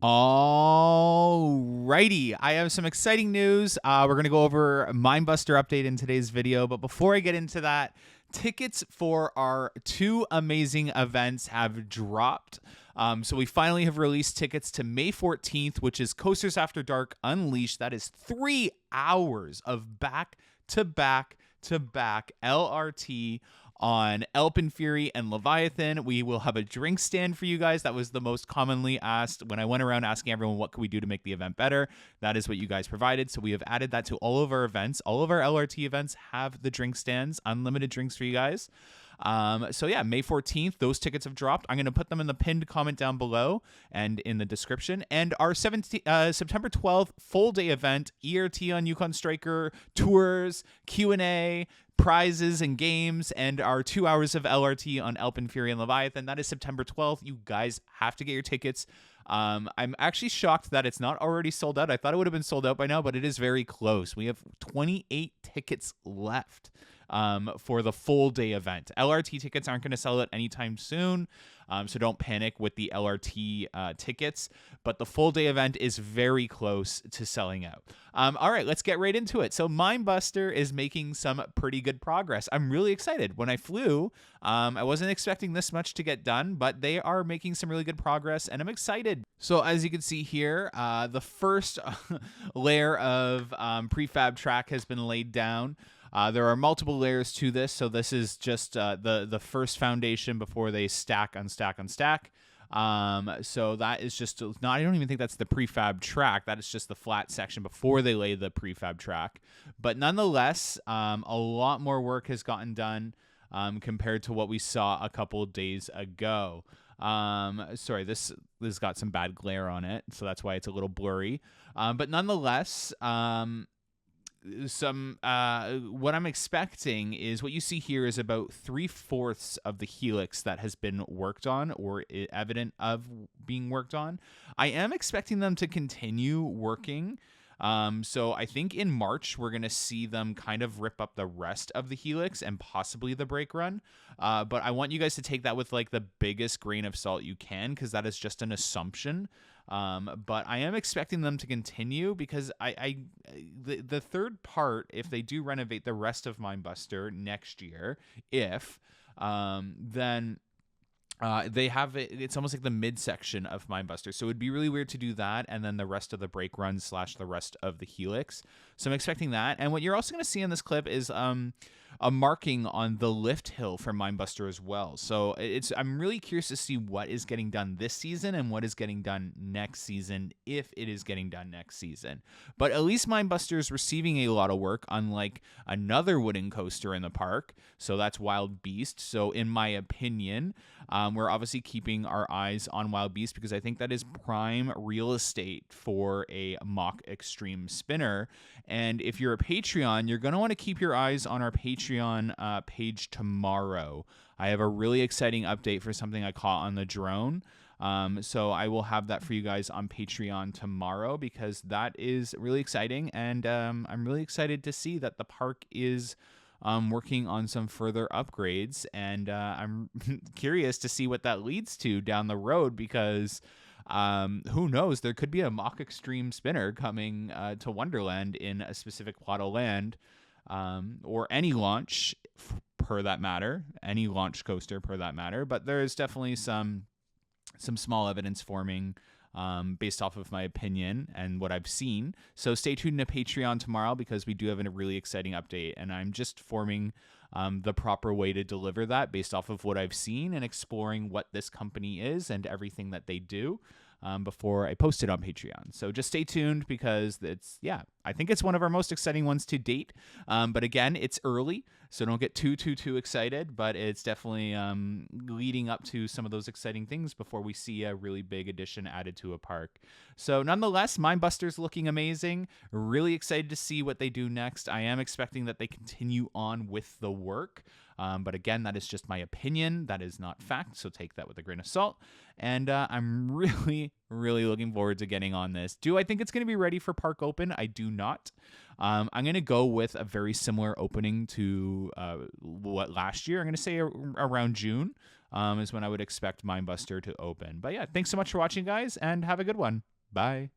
Alrighty, I have some exciting news. We're going to go over Mindbuster update in today's video, but before I get into that, tickets for our two amazing events have dropped. So we finally have released tickets to May 14th, which is Coasters After Dark Unleashed. That is 3 hours of back-to-back-to-back LRT on Elpin Fury and Leviathan. We will have a drink stand for you guys. That was the most commonly asked when I went around asking everyone what could we do to make the event better. That is what you guys provided. So we have added that to all of our events. All of our LRT events have the drink stands, unlimited drinks for you guys. So yeah, May 14th, those tickets have dropped. I'm going to put them in the pinned comment down below and in the description. And our September 12th full day event, ERT on Yukon Striker, tours, Q&A, prizes and games, and our 2 hours of LRT on Elpin Fury and Leviathan. That is September 12th. You guys have to get your tickets. I'm actually shocked that it's not already sold out. I thought it would have been sold out by now, but it is very close. We have 28 tickets left for the full day event. LRT tickets aren't going to sell out anytime soon, so don't panic with the LRT tickets, but the full day event is very close to selling out. All right, let's get right into it. So Mindbuster is making some pretty good progress. I'm really excited. When I flew, I wasn't expecting this much to get done, but they are making some really good progress, and I'm excited. So as you can see here, the first layer of prefab track has been laid down. There are multiple layers to this, so this is just the first foundation before they stack on stack on stack. So that is just not, I don't even think that's the prefab track. That is just the flat section before they lay the prefab track. But nonetheless, a lot more work has gotten done compared to what we saw a couple days ago. Sorry, this got some bad glare on it, so that's why it's a little blurry. But nonetheless, what I'm expecting is what you see here is about 3/4 of the helix that has been worked on or evident of being worked on. I am expecting them to continue working. So I think in March, we're going to see them kind of rip up the rest of the helix and possibly the brake run. But I want you guys to take that with like the biggest grain of salt you can, because that is just an assumption. But I am expecting them to continue because the third part, if they do renovate the rest of Mindbuster next year, then they have it's almost like the midsection of Mindbuster. So it'd be really weird to do that and then the rest of the brake run / the rest of the helix. So I'm expecting that. And what you're also going to see in this clip is a marking on the lift hill for Mindbuster as well. So I'm really curious to see what is getting done this season and what is getting done next season, if it is getting done next season. But at least Mindbuster is receiving a lot of work, unlike another wooden coaster in the park. So that's Wild Beast. So in my opinion, we're obviously keeping our eyes on Wild Beast because I think that is prime real estate for a mock extreme spinner. And if you're a Patreon, you're going to want to keep your eyes on our Patreon page tomorrow. I have a really exciting update for something I caught on the drone. So I will have that for you guys on Patreon tomorrow because that is really exciting. And I'm really excited to see that the park is working on some further upgrades. And I'm curious to see what that leads to down the road because who knows, there could be a mock extreme spinner coming to Wonderland in a plot of land, or any launch per that matter, any launch coaster per that matter. But there is definitely some small evidence forming based off of my opinion and what I've seen. So stay tuned to Patreon tomorrow because we do have a really exciting update, and I'm just forming the proper way to deliver that based off of what I've seen and exploring what this company is and everything that they do before I post it on Patreon. So just stay tuned because I think it's one of our most exciting ones to date. But again, it's early, so don't get too excited, but it's definitely leading up to some of those exciting things before we see a really big addition added to a park. So nonetheless, Mindbuster's looking amazing. Really excited to see what they do next. I am expecting that they continue on with the work. But again, that is just my opinion. That is not fact, so take that with a grain of salt. And I'm really looking forward to getting on this. Do I think it's going to be ready for park open? I do not. I'm going to go with a very similar opening to what last year. I'm going to say around June. is when I would expect Mindbuster to open. But yeah, thanks so much for watching, guys, and have a good one. Bye.